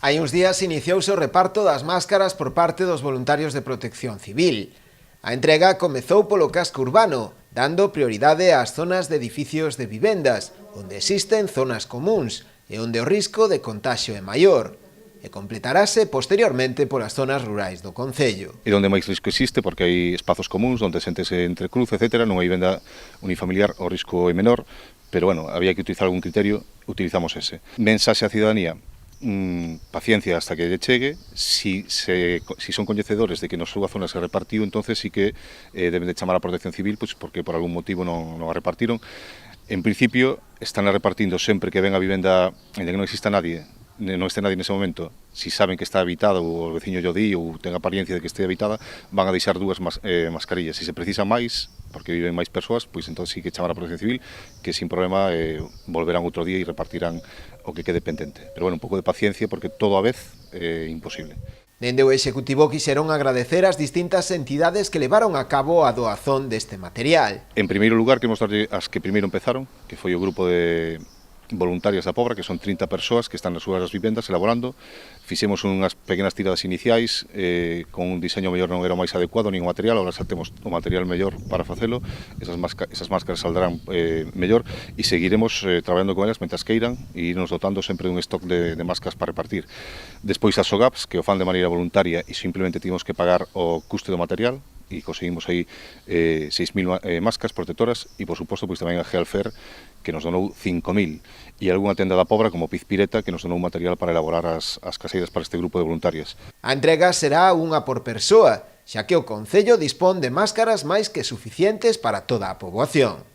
Hai uns días iniciouse o reparto das máscaras por parte dos voluntarios de Protección Civil. A entrega comezou polo casco urbano, dando prioridade ás zonas de edificios de vivendas, onde existen zonas comuns e onde o risco de contaxio é maior, e completarase posteriormente polas zonas rurais do concello. E onde máis risco existe, porque hai espazos comuns onde xente se entrecruza, etc. Non hai vivenda unifamiliar, o risco é menor, pero, bueno, había que utilizar algún criterio, utilizamos ese. Mensaxe á ciudadanía: paciencia hasta que lle chegue. Si son coñecedores de que na súa zona se repartiu, entonces sí que deben de chamar a Protección Civil, pois porque por algún motivo non a repartiron. En principio, están a repartindo sempre que ven a vivenda, en que non exista nadie, non este nadie nese momento. Si saben que está habitada ou o veciño lle di ou ten apariencia de que este habitada, van a deixar dúas mascarillas. Si se precisa máis, porque viven máis persoas, pois entón sí que chamar a Protección Civil, que sin problema volverán outro día e repartirán o que quede pendente. Pero, bueno, un pouco de paciencia, porque todo a vez é imposible. Dende o Executivo quixeron agradecer as distintas entidades que levaron a cabo a doazón deste material. En primeiro lugar, queremos darlle as que primeiro empezaron, que foi o grupo de voluntarias da Pobra, que son 30 persoas que están nas súas vivendas elaborando. Fixemos unhas pequenas tiradas iniciais, con un diseño mellor non era o máis adecuado, nin o material, agora xa temos o material mellor para facelo, esas máscaras saldrán mellor, e seguiremos traballando con elas mentras queiran e irnos dotando sempre dun stock de máscaras para repartir. Despois as SOGAPs, que o fan de maneira voluntaria e simplemente tivemos que pagar o custe do material, e conseguimos aí 6.000 máscaras protectoras, e por suposto pois tamén a Gealfer, que nos donou 5.000, e algunha tenda da Pobra como Pizpireta, que nos donou material para elaborar as caseiras para este grupo de voluntarias. A entrega será unha por persoa, xa que o Concello dispón de máscaras máis que suficientes para toda a poboación.